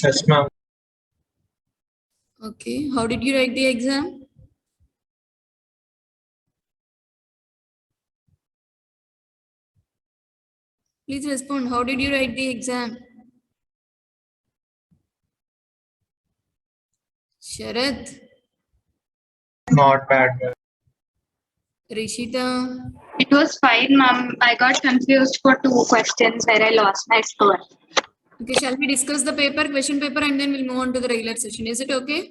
Yes, ma'am. Okay. How did you write the exam? Please respond. How did you write the exam? Sharad, Not bad, ma'am. Rishita, It was fine, ma'am. I got confused for 2 questions where I lost my score. okay, shall we discuss the paper, question paper, and then we'll move on to the regular session? Is it okay?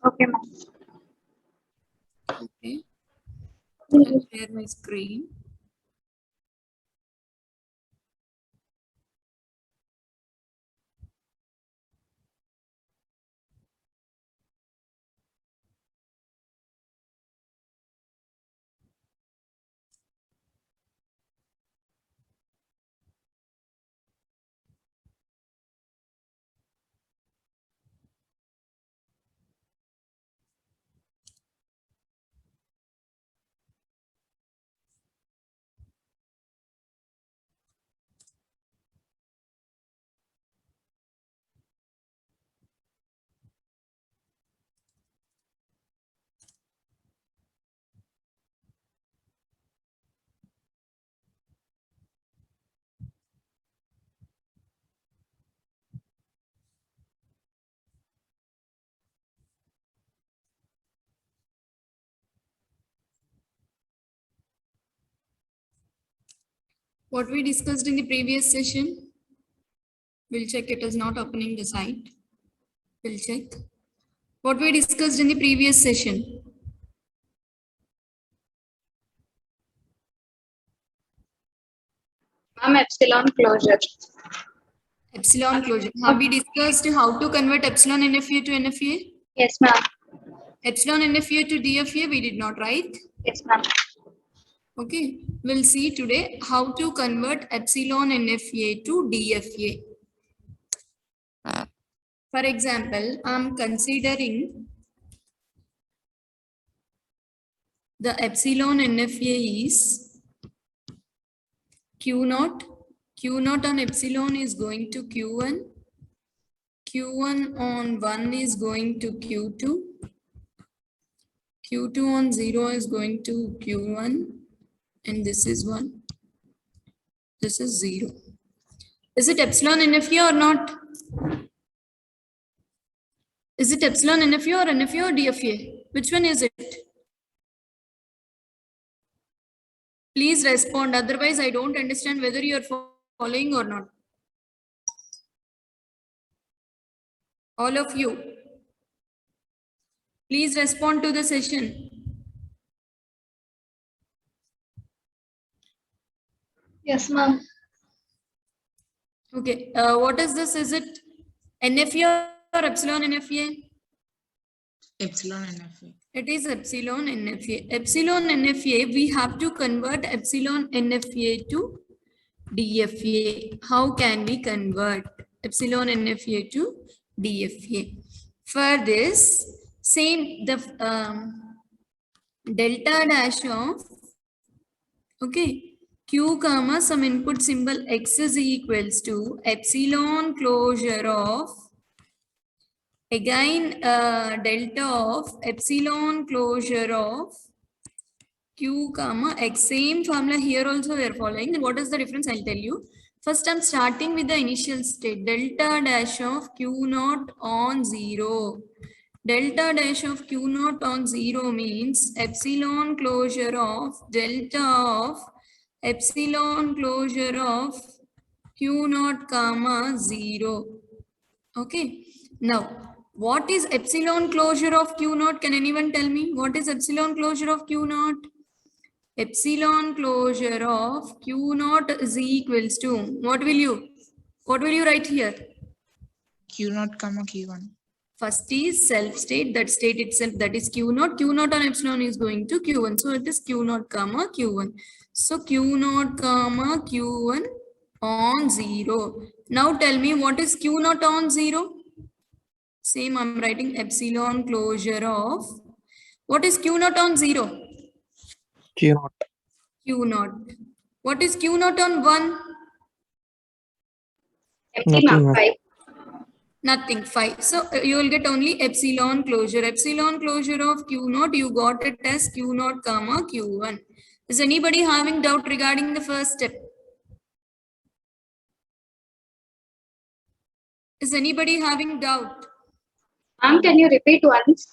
Okay, ma'am. Okay. I'll share my screen. What we discussed in the previous session, we'll check. It is not opening the site. We'll check. What we discussed in the previous session. Ma'am, epsilon closure. Epsilon closure. Have we discussed how to convert epsilon NFA to NFA? Yes, ma'am. Epsilon NFA to DFA, we did not write. Yes, ma'am. Okay, we'll see today how to convert epsilon NFA to DFA. For example, I'm considering the epsilon NFA is Q naught. Q naught on epsilon is going to Q1. Q1 on 1 is going to Q2. Q2 on 0 is going to Q1. And this is 1. This is 0. Is it epsilon NFA or not? Is it epsilon NFA or NFA or DFA? Which one is it? Please respond. Otherwise, I don't understand whether you are following or not. All of you. Please respond to the session. Yes, ma'am. Okay. What is this? Is it NFA or epsilon NFA? Epsilon NFA. It is epsilon NFA. Epsilon NFA, we have to convert epsilon NFA to DFA. How can we convert epsilon NFA to DFA? For this, same the delta dash of, okay, Q comma some input symbol X is equals to epsilon closure of, again delta of epsilon closure of Q comma X. Same formula here also we are following. And what is the difference? I'll tell you. First, I'm starting with the initial state. Delta dash of Q naught on 0. Delta dash of Q naught on 0 means epsilon closure of delta of epsilon closure of Q naught comma 0. Okay. Now, what is epsilon closure of Q naught? Can anyone tell me? What is epsilon closure of Q naught? Epsilon closure of Q naught is equals to, what will you write here? Q naught comma Q1. First is self state, that state itself, that is Q naught. Q naught on epsilon is going to Q1. So it is Q naught comma Q1. So Q naught comma Q1 on 0. Now tell me what is Q naught on 0? Same, I'm writing epsilon closure of, what is Q naught on 0? Q naught. Q naught. What is Q naught on 1? Empty, ma'am. Nothing, ma'am. 5. Nothing, 5. So you will get only epsilon closure. Epsilon closure of Q naught, you got it as Q naught comma Q1. Is anybody having doubt regarding the first step? Is anybody having doubt? Ma'am, can you repeat once?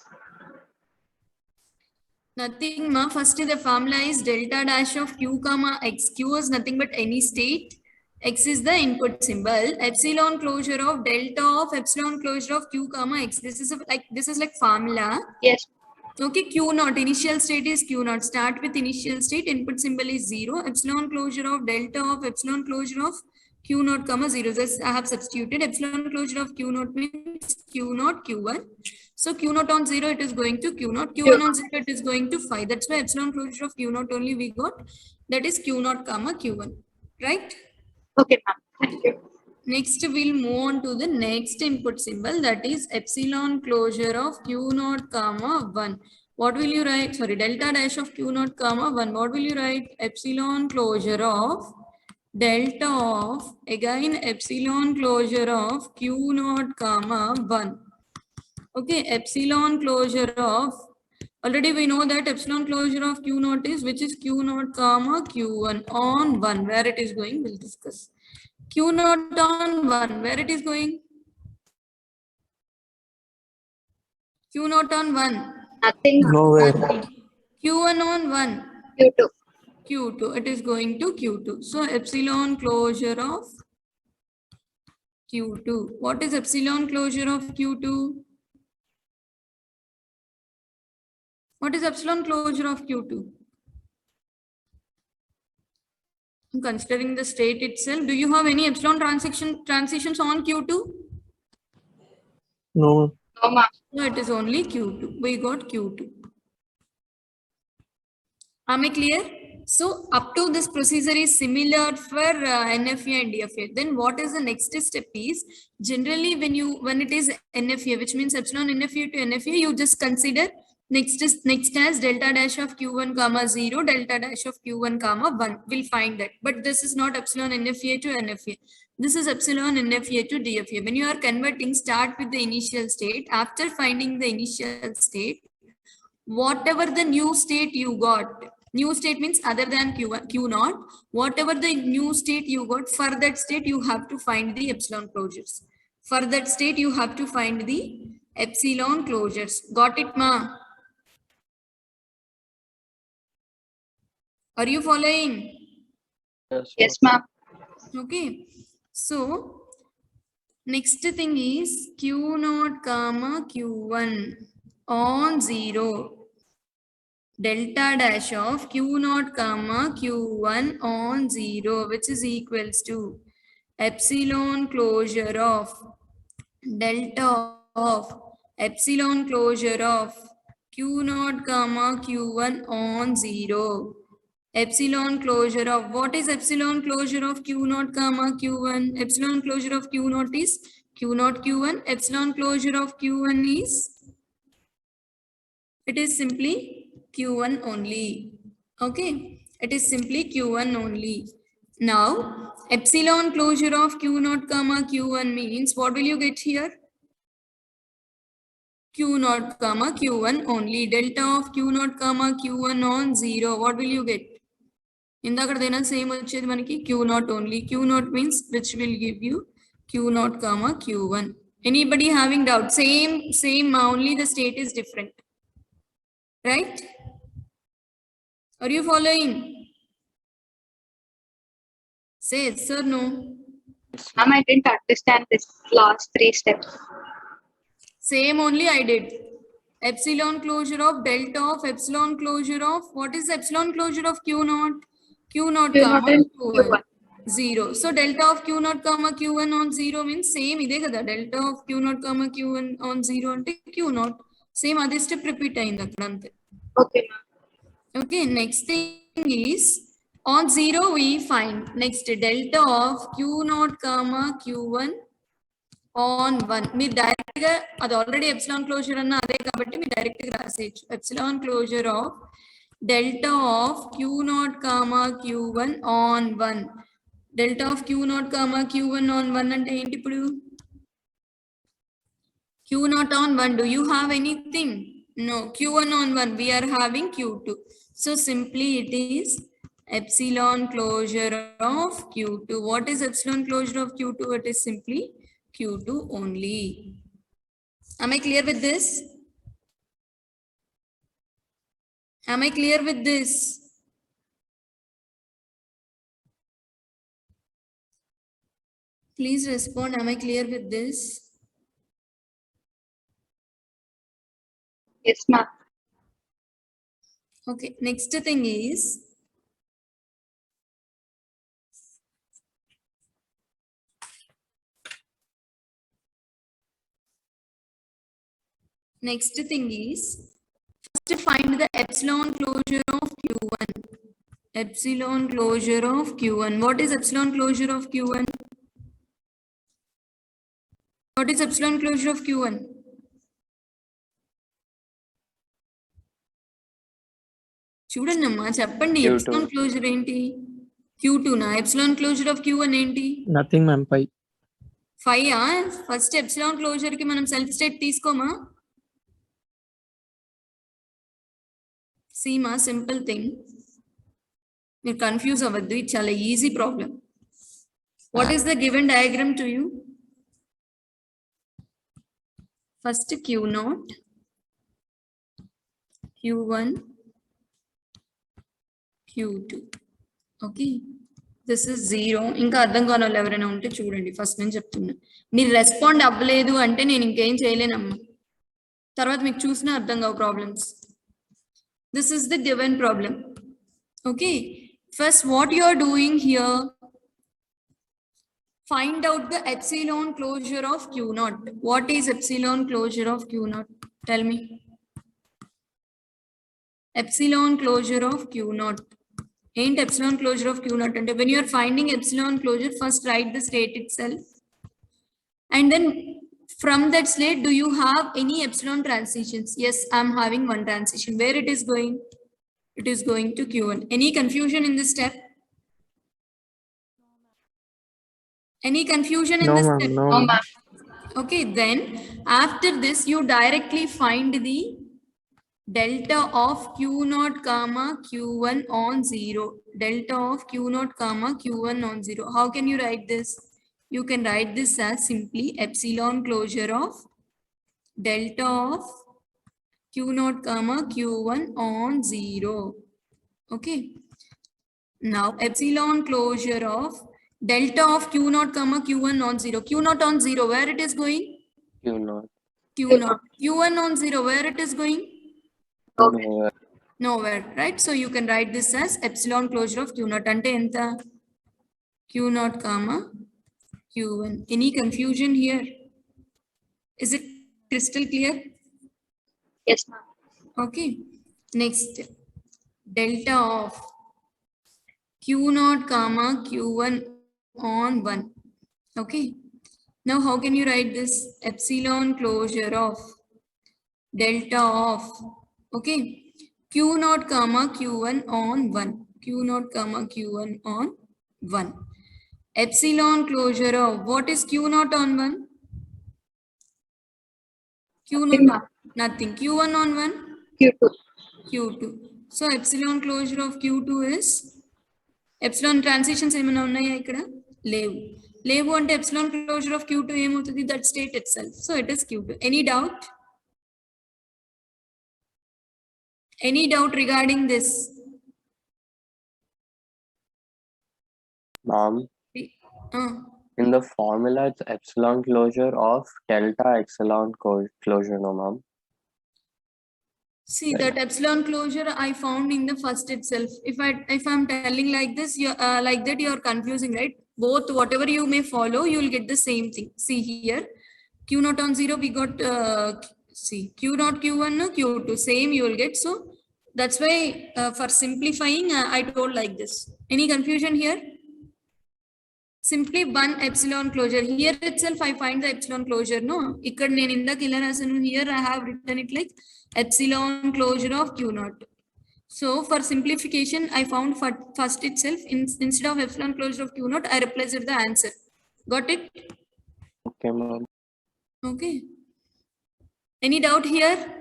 Nothing, ma. First, the formula is delta dash of Q comma X. Q is nothing but any state. X is the input symbol. Epsilon closure of delta of epsilon closure of Q comma X. This is like formula. Yes. Okay, Q naught, initial state is Q naught. Start with initial state, input symbol is 0. Epsilon closure of delta of epsilon closure of Q naught comma 0. This I have substituted. Epsilon closure of Q naught means Q naught Q1. So Q naught on 0, it is going to Q naught. Q1 on 0, it is going to 5. That's why epsilon closure of Q naught only we got. That is Q naught comma Q1. Right? Okay, ma'am. Thank you. Next, we'll move on to the next input symbol, that is epsilon closure of Q naught comma 1. What will you write? Sorry, delta dash of Q naught comma 1. What will you write? Epsilon closure of delta of, again, epsilon closure of Q naught comma 1. Okay, epsilon closure of, already we know that epsilon closure of Q naught is, which is Q naught comma Q1 on 1. Where it is going, we'll discuss. Q naught on 1, where it is going? Q naught on 1. Nothing. Nowhere. Q1 on 1. Q2. Q2. It is going to Q2. So epsilon closure of Q2. What is epsilon closure of Q2? What is epsilon closure of Q2? Considering the state itself, do you have any epsilon transitions on Q2? No. No, ma'am. No, it is only Q2. We got Q2. Am I clear? So up to this procedure is similar for NFA and DFA. Then what is the next step is, generally when it is NFA, which means epsilon NFA to NFA, you just consider next as delta dash of Q1 comma 0, delta dash of Q1 comma 1. We'll find that. But this is not epsilon NFA to NFA. This is epsilon NFA to DFA. When you are converting, start with the initial state. After finding the initial state, whatever the new state you got, new state means other than Q naught, whatever the new state you got, for that state you have to find the epsilon closures. For that state you have to find the epsilon closures. Got it, ma? Are you following? Yes, ma'am. Okay. So next thing is Q naught comma Q1 on 0. Delta dash of Q naught comma Q1 on 0, which is equals to epsilon closure of delta of epsilon closure of Q naught comma Q1 on 0. Epsilon closure of, what is epsilon closure of Q naught comma Q1? Epsilon closure of Q naught is Q naught Q1. Epsilon closure of Q1 is, it is simply Q1 only. Okay, it is simply Q1 only. Now, epsilon closure of Q naught comma Q1 means, what will you get here? Q naught comma Q1 only. Delta of Q naught comma Q1 on 0. What will you get? Indakadena same vachedi manaki Q naught only. Q naught means which will give you Q naught comma Q1. Anybody having doubt? Same, only the state is different. Right? Are you following? Say yes or no. Ma'am, I didn't understand this last 3 steps. Same only I did. Epsilon closure of delta of epsilon closure of, what is epsilon closure of Q naught? Q naught Q comma naught and Q1. Q1. 0. So delta of Q naught comma Q1 on 0 means same ide kada. Delta of Q naught comma Q1 on 0 ante Q naught. Same adi step repeat ayindi akkada ante. Okay, ma'am. Okay, next thing is on 0 we find next delta of Q naught comma Q1 on 1. Me direct ga adi already epsilon closure anna ade kabatti me direct ga raseyochu. Epsilon closure of delta of Q naught comma Q1 on 1. Delta of Q naught comma Q1 on 1 ante enti ippudu? Q naught on 1. Do you have anything? No. Q1 on 1. We are having Q2. So simply it is epsilon closure of Q2. What is epsilon closure of Q2? It is simply Q2 only. Am I clear with this? Am I clear with this? Please respond. Am I clear with this? Yes, ma'am. Okay. Next thing is first find the epsilon closure of Q1. Epsilon closure of Q1. What is epsilon closure of Q1? What is epsilon closure of Q1? చూడండి అమ్మా చెప్పండి epsilon closure ఏంటి Q2 నా epsilon closure of Q1 ఏంటి Nothing, ma'am. Pi. 5 first epsilon closure కి మనం self state తీసుకోమా సీమా సింపుల్ థింగ్ మీరు కన్ఫ్యూజ్ అవ్వద్దు ఇది చాలా easy problem what is the given diagram to you first Q0 Q1 Q2 okay this is 0 ఇంకా అర్థం కాని వాళ్ళు ఎవరైనా ఉంటే చూడండి ఫస్ట్ నేను చెప్తున్నా మీరు రెస్పాండ్ అవ్వలేదు అంటే నేను ఇంకేం చేయలేనమ్మా తర్వాత మీకు చూసినా అర్థం కావు problems this is the given problem okay first what you are doing here find out the epsilon closure of Q0. What is epsilon closure of Q0? Tell me. Epsilon closure of Q0. Ain't epsilon closure of Q0. And when you are finding epsilon closure, first write the state itself. And then from that state, do you have any epsilon transitions? Yes, I'm having one transition. Where it is going? It is going to Q1. Any confusion in this step? Any confusion in No, this ma'am. step? No, No, ma'am. ma'am. Okay, then after this, you directly find the delta of Q0 comma Q1 on 0. Delta of Q0 comma Q1 on 0. How can you write this? You can write this as simply epsilon closure of delta of Q0 comma Q1 on 0. Okay. Now epsilon closure of delta of Q0 comma Q1 on 0. Q0 on 0, where it is going? Q0. Q0. Q1 on 0, where it is going? Nowhere. Nowhere, right? So you can write this as epsilon closure of Q0. Ante enta? Q0 comma Q1. Any confusion here? Is it crystal clear? Yes, ma'am. Okay. Next, delta of Q0 comma Q1 on 1. Okay. Now how can you write this? Epsilon closure of delta of, okay, Q0 comma Q1 on 1. Q0 comma Q1 on 1. Epsilon closure of, what is Q0 on 1? Q0, nothing. Q1 on 1? Q2. Q2. So epsilon closure of Q2 is epsilon transitions ఏమైనా ఉన్నాయా ఇక్కడ లేవు అంటే epsilon closure of Q2 ఏమవుతుంది that state itself. So it is Q2. Any doubt? Any doubt regarding this? Ma'am, in the formula, it's epsilon closure of delta epsilon closure, no, ma'am. See that epsilon closure I found in the first itself. If I'm telling like this, you like that you are confusing, right? Both whatever you may follow, you will get the same thing. See here, Q0 on 0 we got see Q0 Q1 no Q2 same you will get. So that's why for simplifying I told like this. Any confusion here? Simply one epsilon closure. Here itself I find the epsilon closure. No, ikkada nenu indaka ila rasanu. Here I have written it like epsilon closure of Q0. So for simplification, I found first itself instead of epsilon closure of Q0, I replaced the answer. Got it? Okay, ma'am. Okay. Any doubt here?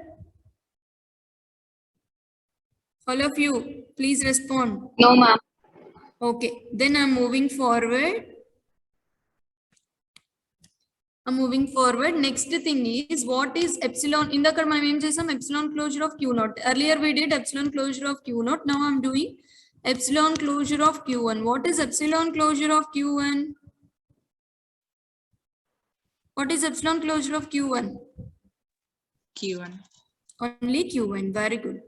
All of you, please respond. No, ma'am. Okay, then I'm moving forward. Next thing is, what is epsilon? In the మనం చేసాం epsilon closure of Q naught. Earlier we did epsilon closure of Q naught. Now I'm doing epsilon closure of Q1. What is epsilon closure of Q1? What is epsilon closure of Q1? Q1. Only Q1. Very good.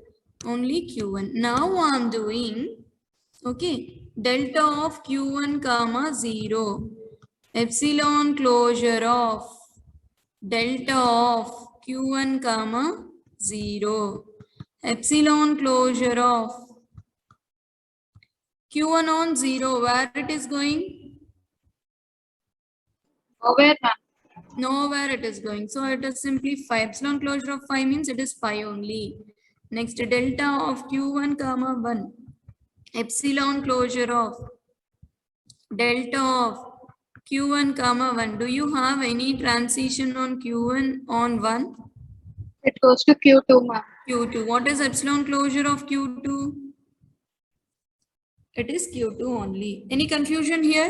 Only Q1. Now I'm doing, okay, delta of Q1 comma 0. Epsilon closure of delta of Q1 comma 0. Epsilon closure of Q1 on 0. Where it is going? Nowhere, ma'am. Nowhere it is going. So it is simply 5. Epsilon closure of 5 means it is 5 only. Next, delta of Q1 comma 1. Epsilon closure of delta of Q1 comma 1. Do you have any transition on Q1 on 1? It goes to Q2, ma'am. Q2. What is epsilon closure of Q2? It is Q2 only. Any confusion here?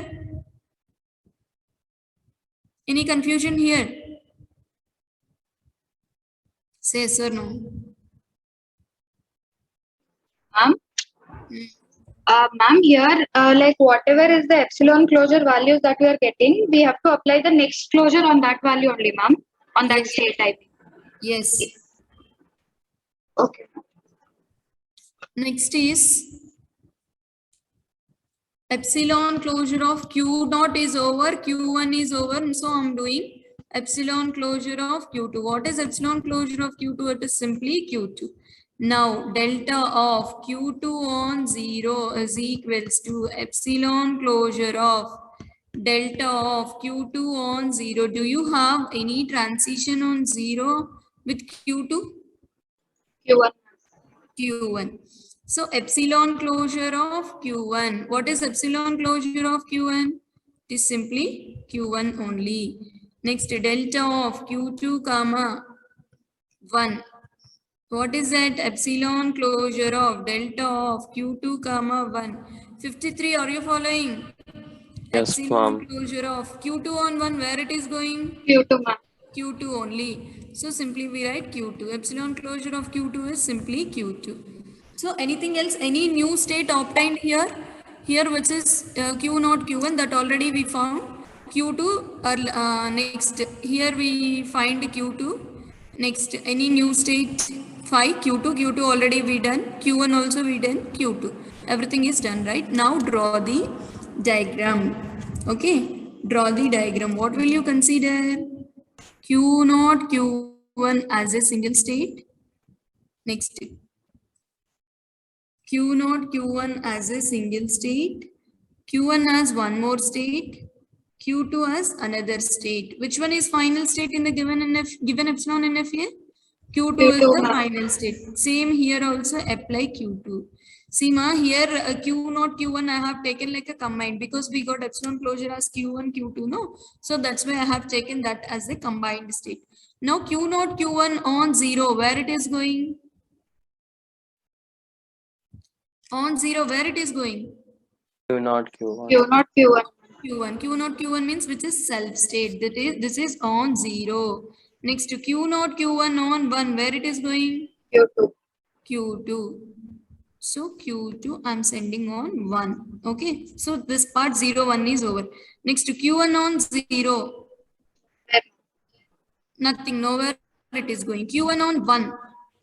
Any confusion here? Say yes or no. Ma'am. Ma'am, here, like whatever is the epsilon closure values that we are getting, we have to apply the next closure on that value only, ma'am. On that Yes. state type. Yes. Okay. Next is epsilon closure of Q naught is over, Q1 is over. So I'm doing epsilon closure of Q2. What is epsilon closure of Q2? It is simply Q2. Now delta of Q2 on 0 is equals to epsilon closure of delta of Q2 on 0. Do you have any transition on 0 with Q2? Q1. Q1. So epsilon closure of Q1. What is epsilon closure of Q1? It is simply Q1 only. Next, delta of Q2 comma 1. What is that? Epsilon closure of delta of Q2 comma 1. 53, are you following? Yes, Epsilon ma'am. closure of Q2 on 1, where it is going? Q2, ma'am. Q2 only. So simply we write Q2. Epsilon closure of Q2 is simply Q2. So anything else, any new state obtained here? Here which is Q naught Q1, that already we found. Q2 next. Here we find Q2. Next, any new state? 5 Q2. Q2 already we done. Q1 also we done. Q2. Everything is done, right? Now draw the diagram. Okay. Draw the diagram. What will you consider? Q naught Q1 as a single state. Next, Q naught Q1 as a single state. Q1 as one more state. Q2 as another state. Which one is final state in the given epsilon NFA? Q2 is Q2, the ma'am. final state. Same here also apply Q2. See ma, here Q naught Q1 I have taken like a combined because we got epsilon closure as Q1 Q2, no? So that's why I have taken that as a combined state. Now Q naught Q1 on 0, where it is going? On 0, where it is going? Q naught Q1. Q naught Q1. Q1. Q naught Q1 means which is self state. That is, this is on 0. Next, Q naught Q1 on 1, where it is going? Q2. Q2. So Q2 I'm sending on 1. Okay. So this part 0, 1 is over. Next, Q1 on 0. Nothing. Nowhere it is going. Q1 on 1.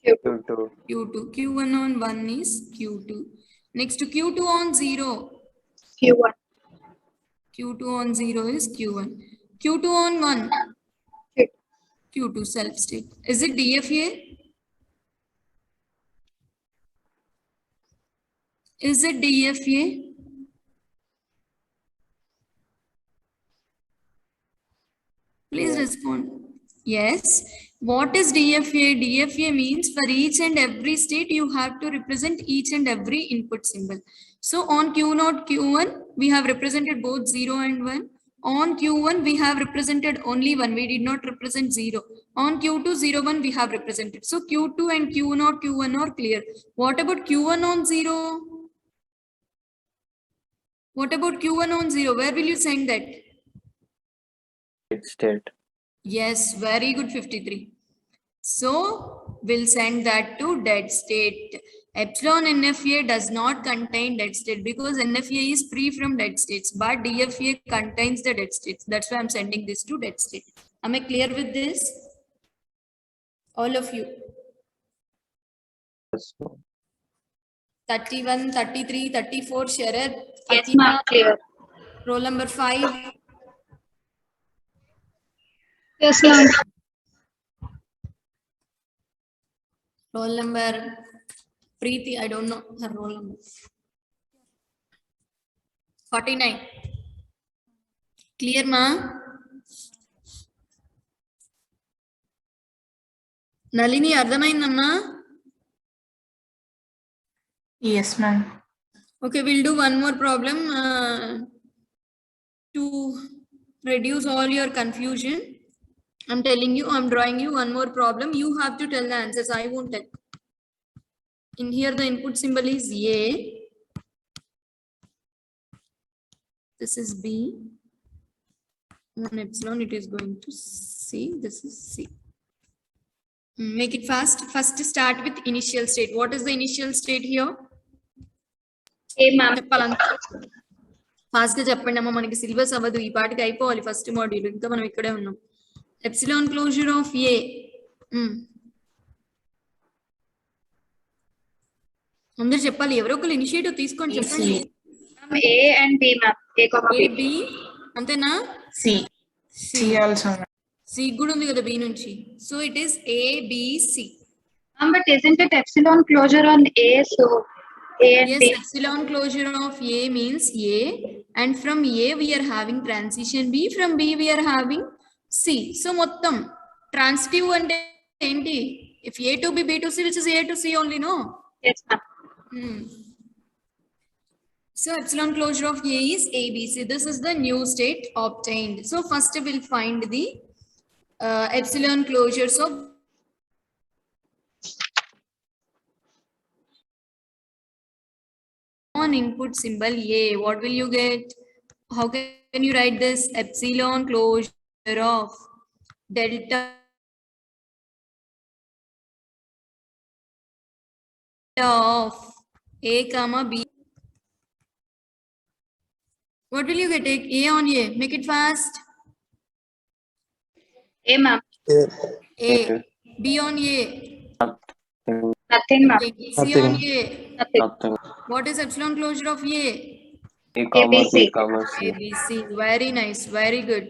Q2. Q2. Q2. Q1 on 1 is Q2. Next, Q2 on 0. Q1. Q2 on 0 is Q1. Q2 on 1. Q2. Q2 self state. Is it DFA? Is it DFA? Please respond. Yes. What is DFA? DFA means for each and every state you have to represent each and every input symbol. So on Q naught Q1 we have represented both 0 and 1. On Q1, we have represented only 1. We did not represent 0. On Q2, 0, 1, we have represented. So Q2 and Q0, Q1 are clear. What about Q1 on 0? What about Q1 on 0? Where will you send that? State. Yes, very good, 53. So we'll send that to dead state. Epsilon NFA does not contain dead state because NFA is free from dead states, but DFA contains the dead states. That's why I'm sending this to dead state. Am I clear with this? All of you. Yes, ma'am. 31, 33, 34, Sharad. Yes, ma'am. Clear. Roll number 5. Yes, ma'am. Roll number Preeti, I don't know her roll number. 49. Clear, ma? Nalini, అర్థమైందమ్మా? Yes, ma'am. Okay, we'll do one more problem to reduce all your confusion. I'm telling you, I'm drawing you one more problem. You have to tell the answers. I won't tell. In here, the input symbol is A. This is B. On epsilon, it is going to C. This is C. Make it fast. First, start with initial state. What is the initial state here? A, ma'am. చెప్పాలంత fast గా చెప్పండి అమ్మ, మనకి syllabus అవ్వదు, ఈ పాటికి అయిపోవాలి first module, ఇంకా మనం ఇక్కడే ఉన్నాం. ఎప్సిలాన్ క్లోజర్ ఆఫ్ ఏ. అందరు చెప్పాలి, ఎవరో ఒకరు ఇనిషియేటివ్ తీసుకోండి, చెప్పండి. A and B, ma'am. A, A B అంతేనా? C. C also, ma'am. C కూడా ఉంది కదా బి నుంచి. So it is ABC. Ma'am, but isn't it epsilon closure on A? So A and Yes, B. epsilon closure of A means A, and from A we are having transition B, from B we are having C. So మొత్తం transitive అంటే ఏంటి? If A to B, B to C, which is A to C only, no? Yes, ma'am. So epsilon closure of A is ABC. This is the new state obtained. So first we'll find the epsilon closures of on input symbol A. What will you get? How can you write this? Epsilon closure of delta of A comma B. What will you get? Take A on A. Make it fast. A, ma'am. A. B on A. Nothing, ma'am. C on A. Nothing. Nothing. What is epsilon closure of A? A comma ABC. B comma C. ABC. Very nice. Very good.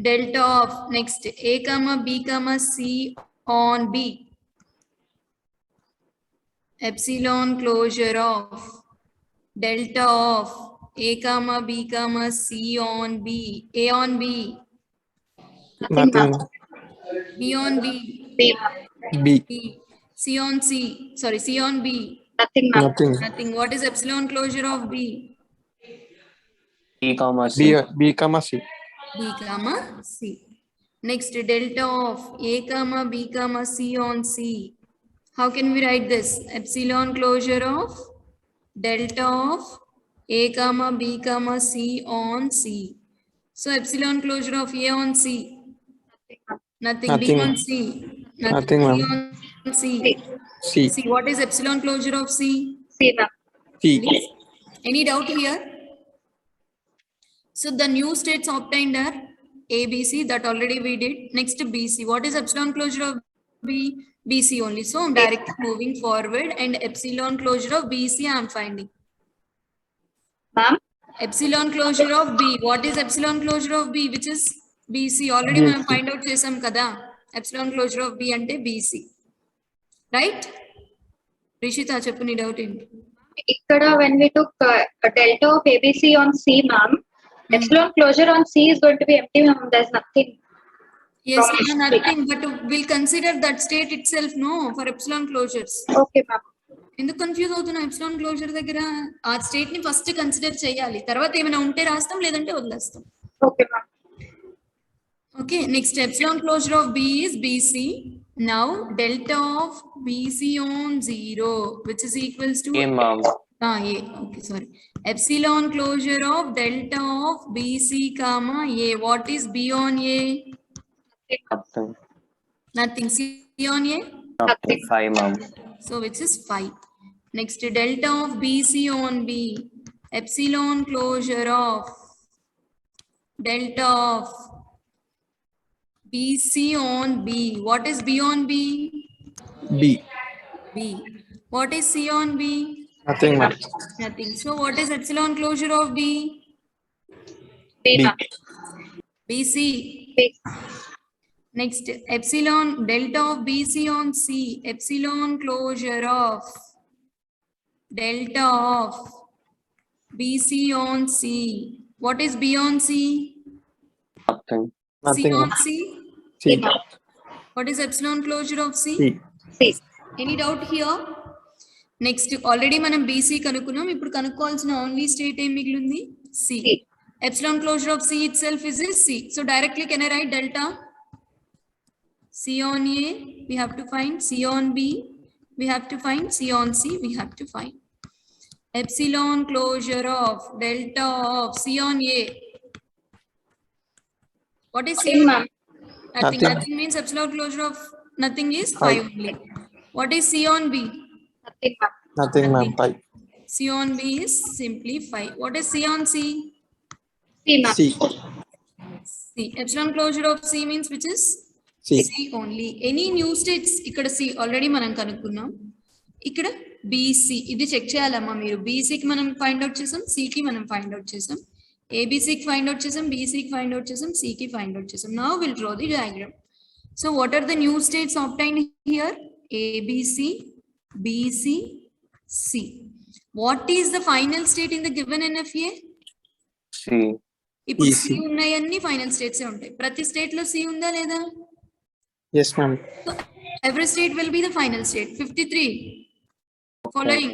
Delta of next A comma B comma C on B. Epsilon closure of delta of A comma B comma C on B. A on B. Nothing, ma'am. Nothing. B on B. B, ma'am. B. B. C on C. Sorry, C on B. Nothing, ma'am. Nothing. Nothing. What is epsilon closure of B? B comma C. B comma C. B comma C. Next, delta of A comma B comma C on C. How can we write this? Epsilon closure of delta of A comma B comma C on C. So epsilon closure of A on C. Nothing. B Nothing. on C. Nothing, C ma'am. on C. C. C. What is epsilon closure of C? C, ma'am. C. Please. Any doubt here? So the new states obtained are ABC, that already we did. Next BC. What is epsilon closure of B? BC only. So I'm directly moving forward, and epsilon closure of BC I'm finding. Ma'am. Epsilon closure of B. What is epsilon closure of B? Which is BC. Already BC. మనం find out చేసాం కదా. Epsilon closure of B అంటే BC. Right? Rishita, చెప్పు నీ doubt ఏంటి? Ikkada, when we took delta of ABC on C, ma'am, epsilon closure on C is going to be empty, ma'am. There's nothing. Yes, From nothing, but we'll consider that state itself, no, for epsilon closures. Okay, ma'am. ఎందుకు confuse అవుతున్నా? Epsilon closure దగ్గర ఆ state ని first consider చేయాలి, తర్వాత ఏమైనా ఉంటే రాస్తాం, లేదంటే వదిలేస్తాం. Okay, ma'am. Okay, next epsilon closure of B is BC. Now delta of BC on 0, which is equals to A, ma'am. A. Okay, sorry. Epsilon closure of delta of BC comma A. What is B on A? Nothing. Nothing. C on A? Nothing. 5, ma'am. So which is 5. Next delta of BC on B. Epsilon closure of delta of BC on B. What is B on B? B. B. What is C on B? Nothing, ma'am. Nothing. So what is epsilon closure of B? B, B. ma'am. BC. B. Next epsilon delta of BC on C. Epsilon closure of delta of BC on C. What is B on C? Nothing. C Nothing, on ma'am. C. C. What is epsilon closure of C? C. C. Any doubt here? Next already మనం BC కనుక్కున్నాం. ఇప్పుడు కనుక్కోవాల్సిన only state ఏం మిగిలింది? C. C. Epsilon closure of C itself is C. So directly can I write delta? C on A, we have to find C on B. We have to find C on C. We have to find epsilon closure of delta of C on A. What is C? Nothing, ma'am. Nothing. Nothing. Nothing means epsilon closure of nothing is 5 Five. only. What is C on B? Nothing, ma'am. Nothing, ma'am. Nothing. 5. C on B is simply 5. What is C on C? C, ma'am. C. C. Epsilon closure of C means which is C. C only. Any new states ఇక్కడ C already మనం కనుక్కున్నాం. ఇక్కడ BC ఇది check చేయాలమ్మా మీరు. BC కి మనం find out చేసాం, C కి మనం ఫైండ్ అవుట్ చేసాం. ABC కి ఫైండ్ అవుట్ చేసాం, BC కి ఫైండ్ అవుట్ చేసాం, C కి ఫైండ్ అవుట్ చేసాం. Now we'll draw the diagram. So what are the new states obtained here? ABC, BC, C. What is the final state in the given NFA? C. ఇప్పుడు EC. C ఉన్నాయన్నీ final states ఉంటాయి. ప్రతి state లో C ఉందా లేదా? Yes, ma'am. Every state will be the final state. 53 following.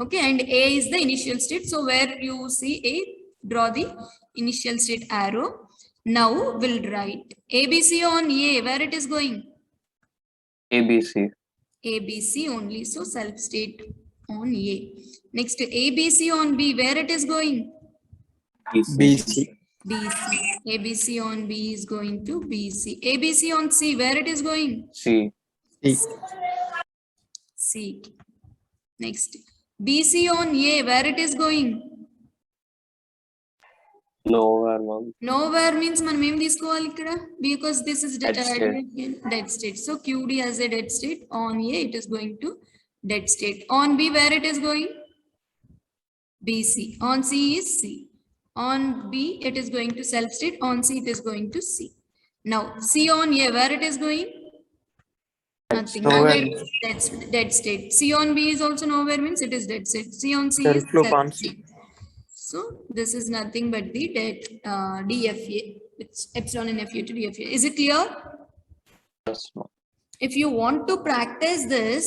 Okay, and A is the initial state. So where you see A, draw the initial state arrow. Now we'll write ABC on A, where it is going? ABC. ABC only, so self state on A. Next ABC on B, where it is going? BC. BC. ABC on B is going to BC. ABC on C, where it is going? C. C. C. Next BC on A, where it is going? Nowhere, ma'am. Nowhere means మనం ఏం తీసుకోవాలి ఇక్కడ? Because this is Dead state. dead state. So QD as a dead state. On A it is going to dead state. On B, where it is going? BC. On C is C. On B it is going to self state. On C it is going to C. Now C on A, where it is going? Nothing. Nowhere. That's dead state. C on B is also nowhere means it is dead state. C on C is Self-loop self on C. state. So this is nothing but the dead DFA. It's epsilon and FA to DFA. Is it clear? Yes, ma'am. If you want to practice this,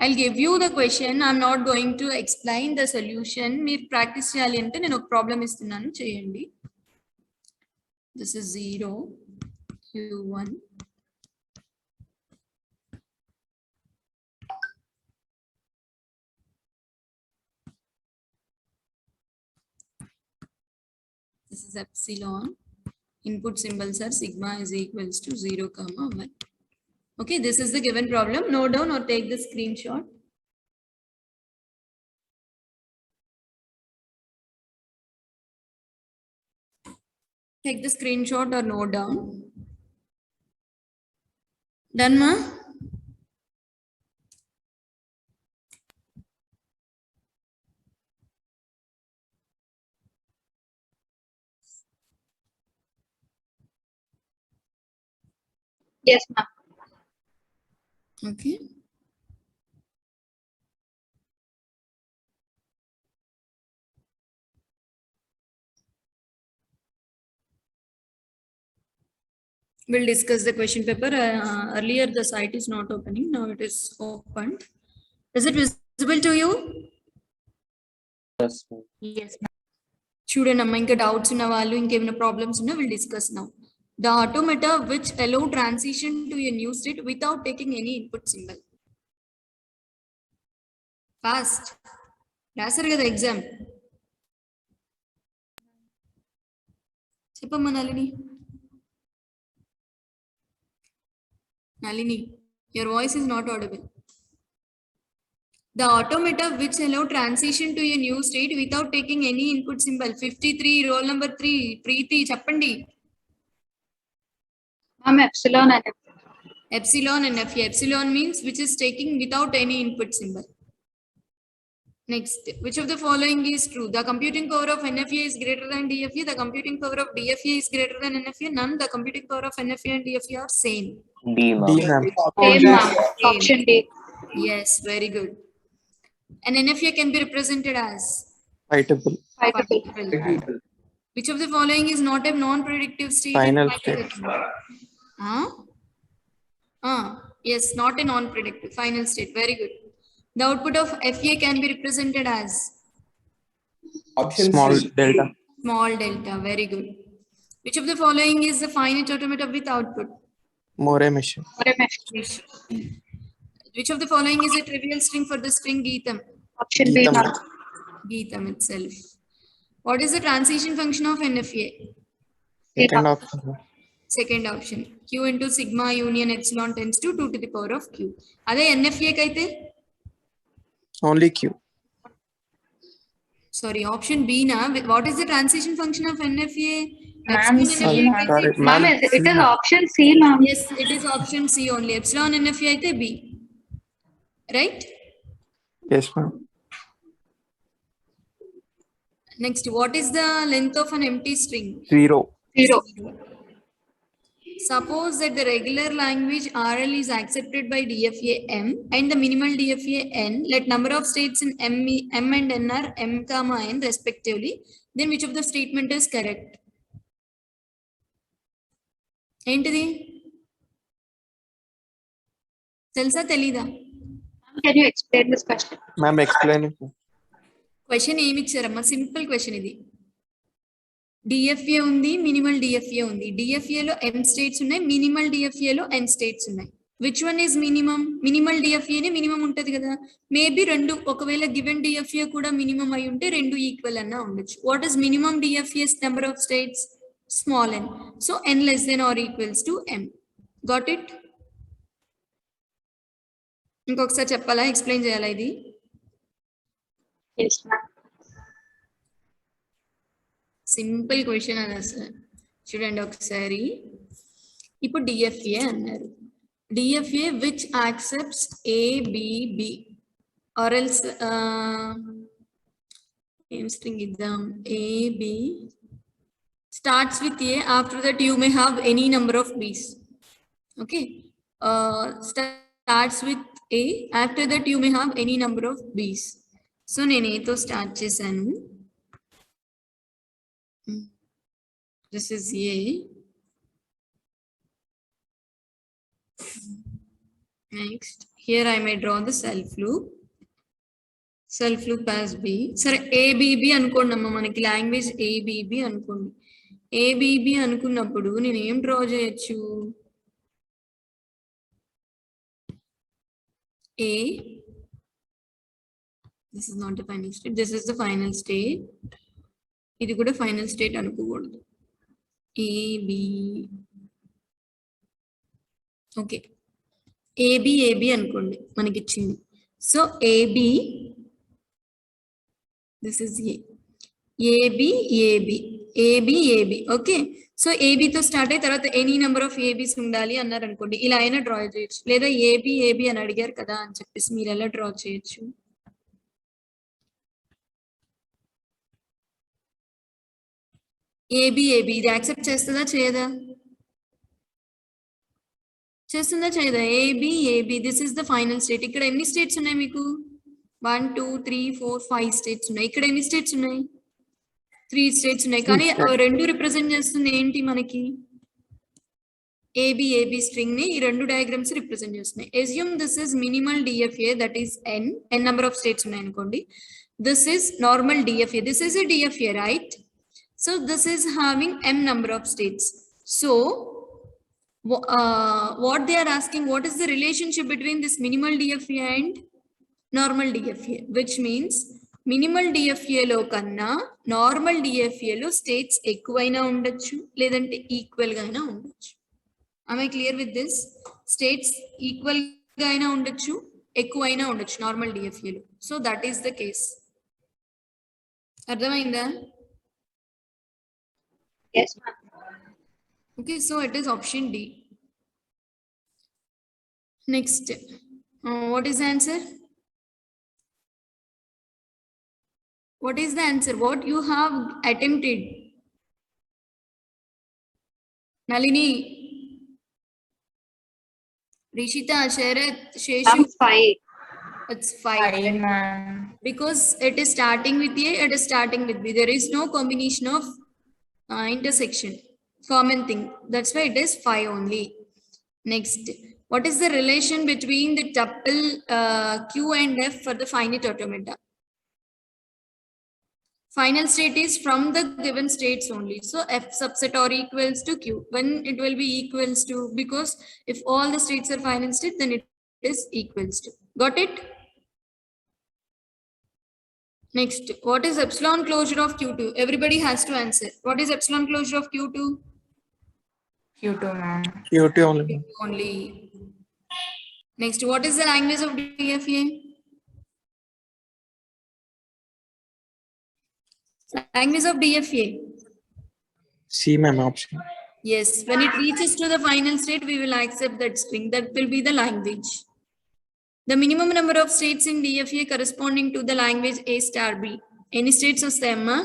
I'll give you the question. I'm not going to explain the solution. మీరు practice చేయాలి అంటే నేను ఒక problem ఇస్తున్నాను చేయండి. This is 0, Q1. This is epsilon. Input symbols are sigma is equals to 0, 1. Okay, this is the given problem. Note down or take the screenshot. Take the screenshot or note down. Done, ma? Yes, ma'am. Okay. We'll discuss the question paper. Earlier, the site is not opening. Now it is opened. Is it visible to you? Yes, ma'am. Yes, ma'am. చూడండి అమ్మా, ఇంకా doubts ఉన్న వాళ్ళు ఇంకేమైనా problems ఉన్నా will discuss now. The automata which allow transition to a new state without taking any input symbol. Fast. రాశారు కదా exam. చెప్పమ్మా Nalini. Nalini, your voice is not audible. The automata which allow transition to a new state without taking any input symbol. 53, roll number 3, Preeti, చెప్పండి. Ma'am, epsilon and Epsilon and Fe. Epsilon means which is taking without any input symbol. Next, which of the following is true? The computing power of NFA is greater than DFA. The computing power of DFA is greater than NFA. None. The computing power of NFA and DFA are same. D, D, ma'am. ma'am. same, ma'am. Option D. Yes, very good. And NFA can be represented as Fightable. Fightable. which of the following is not a non-predictive state? Final state. Huh? Yes, not a non-predictive. Final state. Very good. The output of FA can be represented as Option Small C. delta. small delta. Very good. Which of the following is the finite automata with output? More mission. Or a mesh. Which of the following is a trivial string for the string Geetam? Option B, Geetam. ma'am. Geetam itself. What is the transition function of NFA? Second option. Second option. Q into sigma union epsilon tends to 2 to the power of Q. Ade NFA kaite? Only Q. Sorry, option B na. What is the transition function of NFA? Ma'am, Epsilon C, NFA ma'am. Sorry, kaite? Ma'am, ma'am. it is option C, ma'am. Yes, it is option C only. Epsilon NFA aithe B. Right? Yes, ma'am. Next, what is the length of an empty string? 0. 0. Suppose that the regular language RL is accepted by DFA M and the minimal DFA N. Let number of states in M and N are M comma N respectively. Then which of the statement is correct? ఏంటిది తెలుసా తెలీదా? Can you explain this question? Ma'am, explain it. Question ఏమి ఇచ్చారమ్మా? Simple question ఇది. DFA ఉంది, minimal DFA ఉంది. DFA లో M states ఉన్నాయి, మినిమల్ డిఎఫ్ఏ లో N స్టేట్స్ ఉన్నాయి. Which one is minimum? Minimal డిఎఫ్ఏనే మినిమం ఉంటది కదా. మేబీ రెండు, ఒకవేళ గివెన్ డిఎఫ్ఏ కూడా మినిమం అయి ఉంటే రెండు ఈక్వల్ అన్నా ఉండొచ్చు. What is minimum DFA's number of states? Small n. సో n less than or equals to m. Got it? ఇంకొకసారి చెప్పాలా, ఎక్స్ప్లెయిన్ చేయాలా ఇది? Yes, ma'am. సింపుల్ క్వశ్చన్ అది అసలు. చూడండి ఒకసారి. ఇప్పుడు డిఎఫ్ఏ అన్నారు. DFA which accepts ABB or else ఏం స్ట్రింగ్ ఇద్దాం? AB starts with A. After that you may have any number of B's. Okay. Starts with A. After that you may have any number of B's. So నేను A తో start చేశాను. This is A. Next, here I may draw the self loop. Self loop as B. సరే ABB అనుకోండి అమ్మ, మనకి language ABB అనుకోండి. ABB అనుకున్నప్పుడు నేను ఏం డ్రా చేయొచ్చు? A. This is not the final state. This is the final state. ఇది కూడా ఫైనల్ స్టేట్ అనుకోకూడదు. AB. ఓకే, AB అనుకోండి మనకి ఇచ్చింది. So AB, this is A. AB. Okay. So AB తో స్టార్ట్ అయ్యి తర్వాత ఎనీ నెంబర్ ఆఫ్ ABs ఉండాలి అన్నారు అనుకోండి, ఇలా అయినా డ్రా చేయొచ్చు. లేదా AB అని అడిగారు కదా అని చెప్పేసి మీరు ఎలా డ్రా చేయొచ్చు? AB ఇది యాక్సెప్ట్ చేస్తుందా చేయదా? చేస్తుందా చేయదా? AB this is the final state. ఇక్కడ ఎన్ని స్టేట్స్ ఉన్నాయి మీకు? 1 2 3 4 5 స్టేట్స్ ఉన్నాయి. ఇక్కడ ఎన్ని స్టేట్స్ ఉన్నాయి? 3 స్టేట్స్ ఉన్నాయి. కానీ రెండు రిప్రజెంట్ చేస్తుంది ఏంటి మనకి? AB స్ట్రింగ్ ని ఈ రెండు డయాగ్రామ్స్ రిప్రజెంట్ చేస్తున్నాయి. Assume this is minimal DFA, that is n number of states ఉన్నాయి అనుకోండి. This is normal DFA, this is a DFA, right? So this is having m number of states. So what they are asking, what is the relationship between this minimal DFA and normal DFA, which means minimal DFA లో కన్నా normal DFA లో states ఎక్కువైనా ఉండొచ్చు లేదంటే equal గా అయినా ఉండొచ్చు. Am I clear with this? States equal గా అయినా ఉండొచ్చు ఎక్కువైనా ఉండొచ్చు నార్మల్ DFA లో. So that is the case. అర్థమైందా? Yes, ma'am. Okay, so it is option D. Next, what is the answer? What is the answer? What you have attempted? Nalini, Rishita, Sharath, Sheshu. Ma'am, 5. It's 5. Fine, ma'am. Because it is starting with A, it is starting with B. There is no combination of intersection, common thing. That's why it is 5 only. Next, what is the relation between the tuple Q and F for the finite automata? Final state is from the given states only. So F subset or equals to Q. When it will be equals to, because if all the states are final state, then it is equals to. Got it? Next, what is epsilon closure of Q2? Everybody has to answer. What is epsilon closure of Q2? Q2, ma'am. Q2 only. Only. Next, what is the language of DFA? Language of DFA. C, ma'am, option. Yes, when it reaches to the final state, we will accept that string. That will be the language. The minimum number of states in DFA corresponding to the language A star B. Any states of Emma?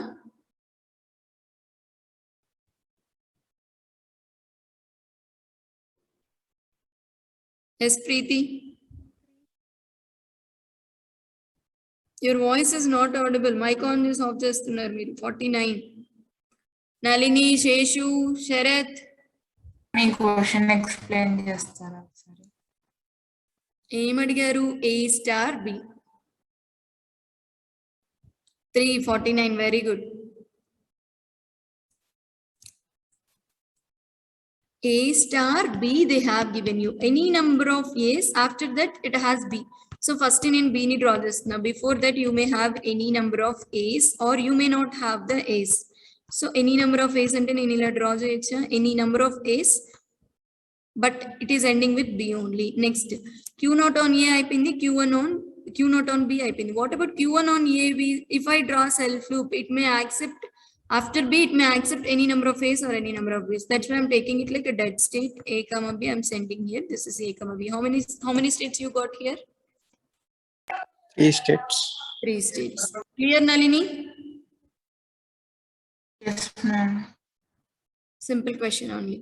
Yes, Preeti. Your voice is not audible. Mic on is off చేస్తున్నారు మీరు. 49. Nalini, Sheshu, Sharath. మీ question explain చేస్తారా ఒకసారి? ఏమడిగారు? A star B. 349. Very good. A star B, they have given you any number of A's. After that, it has B. So first in B ni draw this. Now before that, you may have any number of A's or you may not have the A's. So any number of A's ante nenu ila draw cheyocha. Any number of A's, but it is ending with B only. Next, Q0 on A ayipindi, Q0 on B ayipindi. What about Q1 on A, B? If I draw self loop, it may accept. After B, it may accept any number of A's or any number of B's. That's why I'm taking it like a dead state. A comma B, I'm sending here. This is A comma B. How many states you got here? 3 states. 3 states. Clear, Nalini? Yes, ma'am. Simple question only.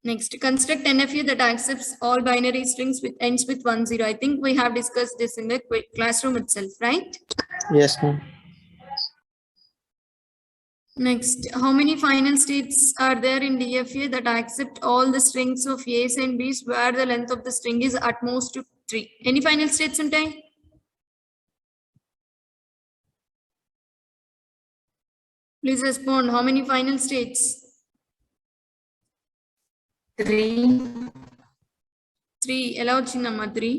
Next, construct NFA that accepts all binary strings with ends with 1 0. I think we have discussed this in the classroom itself, right? Yes, ma'am. Next, how many final states are there in DFA that accept all the strings of A's and B's where the length of the string is at most 3? Any final states in time? Please respond. How many final states? 3. 3. Allow Chinnamma 3.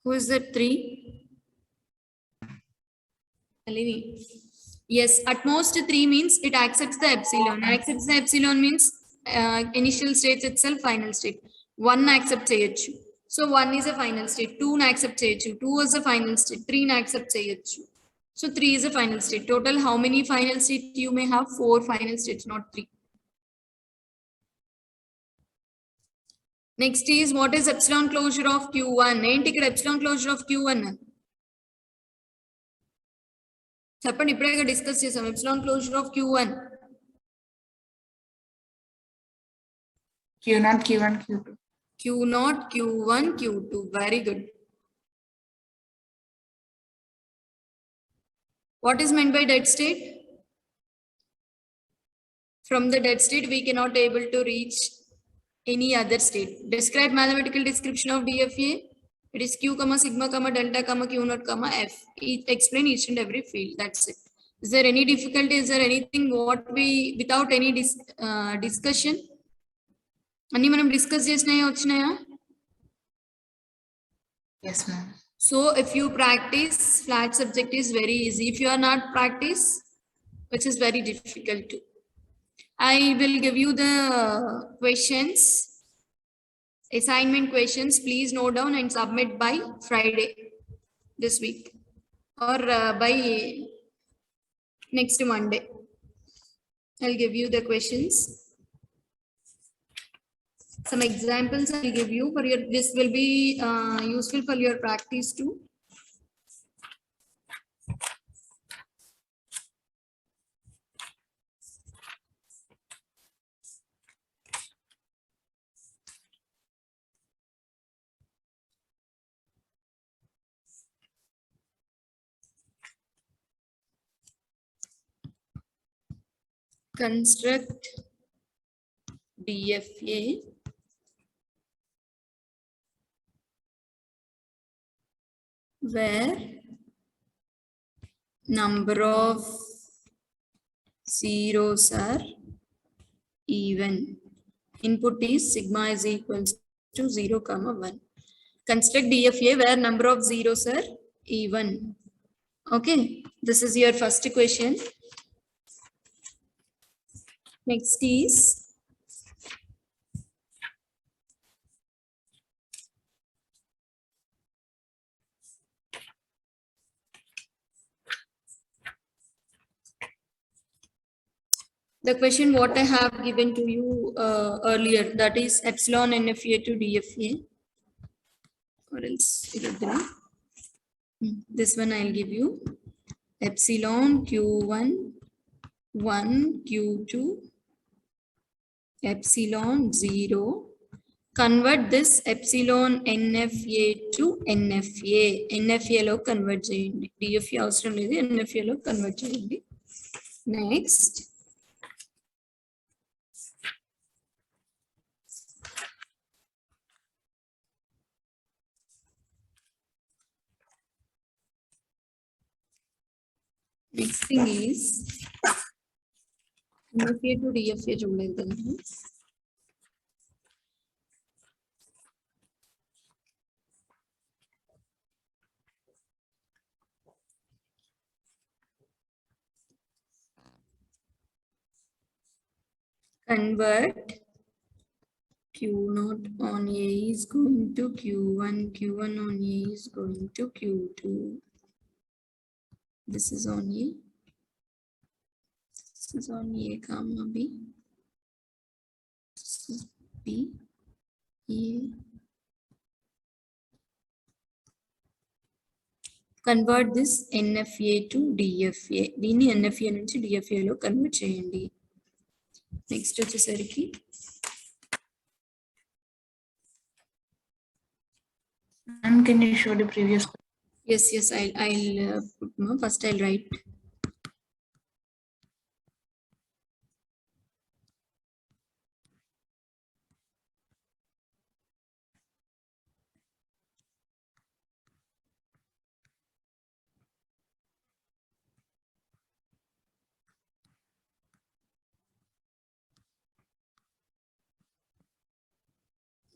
Who is that 3? Nalini. Yes, at most 3 means it accepts the epsilon. Accepts the epsilon means initial states itself, final state. 1 accept cheyochu. So 1 is a final state. 2 accept cheyochu. 2 is a final state. 3 accept cheyochu. So 3 is a final state. Total, how many final states you may have? 4 final states, not 3. Next is, what is epsilon closure of Q1? Enti ikkada epsilon closure of Q1. చెప్పండి, ఇప్పుడే discuss చేసాం epsilon closure of Q1. Q0, Q1, Q2. Q0, Q1, Q2. Very good. What is meant by dead state? From the dead state, we cannot able to reach any other state. Describe mathematical description of DFA. It is Q, sigma, delta, Q0, F. Explain each and every field. That's it. Is there any difficulty? Is there anything what we without any discussion? అన్ని మనం discuss చేసినాయా వచ్చినాయా? Yes, ma'am. So if you practice, flat subject is very easy. If you are not practice, which is very difficult too. I will give you the questions, assignment questions. Please note down and submit by Friday this week or by next Monday. I'll give you the questions. Some examples I'll give you for your, this will be useful for your practice too. Construct DFA where number of zeros are even. Input is sigma is equals to 0, 1. Construct DFA where number of zeros are even. Okay, this is your first question. Next is the question what I have given to you earlier, that is epsilon NFA to DFA, or else this one I'll give you epsilon Q1 1 Q2 epsilon 0. Convert this epsilon NFA to NFA. NFA lo convert cheyandi. DFA అవసరం లేదు, NFA లో convert చేయండి. Next, next thing is NFA to DFA చూడలేదు కదా. Convert Q0 on A is going to Q1, Q1 on A is going to Q2. This is on A. This is on A comma B. This is B, A. Convert this NFA to DFA. దీన్ని NFA నుంచి DFA లో convert చేయండి. Next వచ్చేసరికి And can you show the previous? yes, I'll put first I'll write.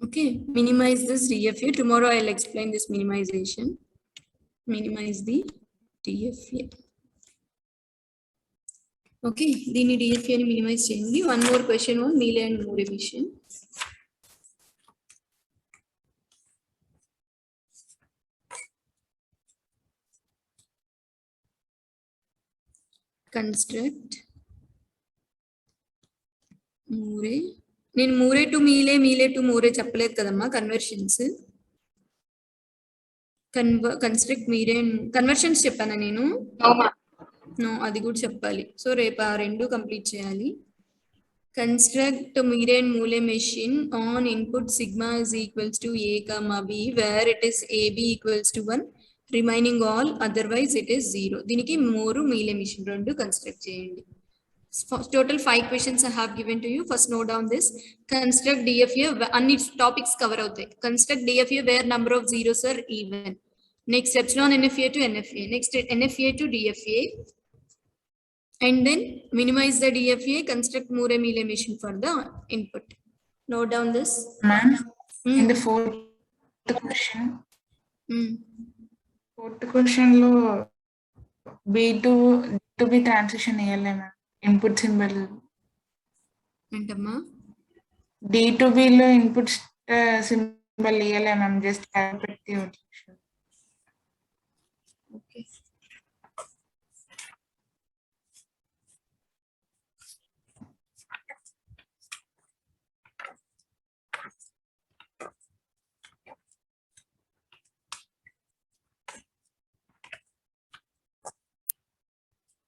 Okay, minimize this DFA. Tomorrow I'll explain this minimization. Minimize the DFA. Okay, దీని DFA ని minimize చేయండి. One more question on Mealy and Moore emission. Construct Moore. నేను Moore to మీలే, మీలే to Moore చెప్పలేదు కదమ్మా conversions. Construct మీరే conversions చెప్పానా నేను? No, అది కూడా చెప్పాలి. సో రేపు ఆ రెండు కంప్లీట్ చేయాలి. కన్స్ట్రక్ట్ మీరే and Mealy machine on input sigma is equals to A comma B where it is AB equals to 1 remaining all otherwise it is 0. దీనికి మోరు మీలే మెషిన్ రెండు కన్స్ట్రక్ట్ చేయండి. Total 5 questions I have given to you. First note down this. Construct DFA. Any topics cover out there. Construct DFA where number of zeros are even. Next epsilon NFA to NFA. Next NFA to DFA. And then minimize the DFA, construct Moore-Mealy emission for the input. Note down this. Ma'am, in the Hmm. fourth question, Hmm. లో B to B transition వేయాలి ma'am input symbol ఏంటమ్మా? D to B లో input symbol వేయాలి ma'am just పెట్టి Okay.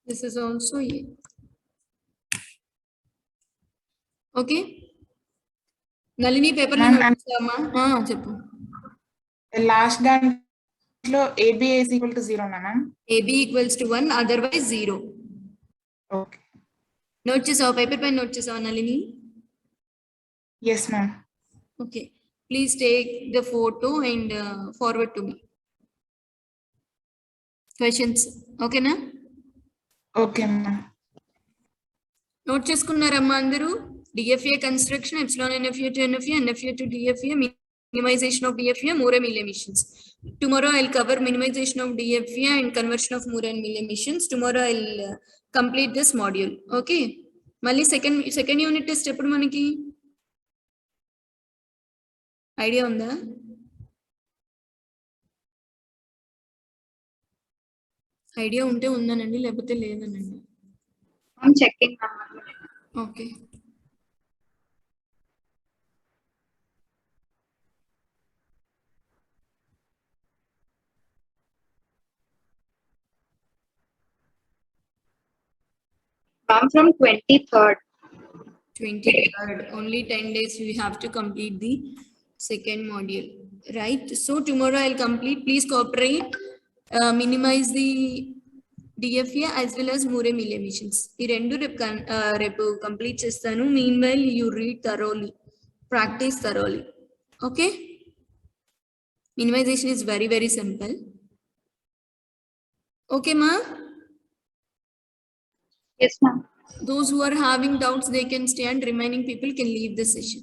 This is also A. Okay. Nalini paper లో Ma'am, నోట్చేసామా? చెప్పు. Last దాంట్లో AB is equal to 0 ma'am. AB equals to 1, otherwise 0. Okay. Note చేసావా? Paper పైన note చేసావా Nalini? Yes ma'am. Okay. Please take the photo and forward to me. Questions. Okay na? Okay ma'am. Note చేసుకున్నారమ్మా అందరూ? DFA construction, epsilon NFA to NFA, NFA to DFA, minimization of DFA, Moore-Mealy emissions. Tomorrow I'll cover minimization of DFA and conversion of Moore-Mealy emissions. Tomorrow I'll complete this module. Okay. Mali second unit test ఎప్పుడు మనకి? Idea ఉందా? Idea ఉంటే ఉందనండి, లేకపోతే లేదనండి. I'm checking. Okay. I'm from 23rd. 23rd. Only 10 days we have to complete the second module, right? So tomorrow I'll complete. Please cooperate. Minimize the DFA as well as Moore-Mealy emissions. ఈ రెండు రేపు complete చేస్తాను. Meanwhile, you read thoroughly, practice thoroughly. Okay? Minimization is very, very simple. Okay, ma? Yes, ma'am. Those who are having doubts, they can stay, and remaining people can leave the session.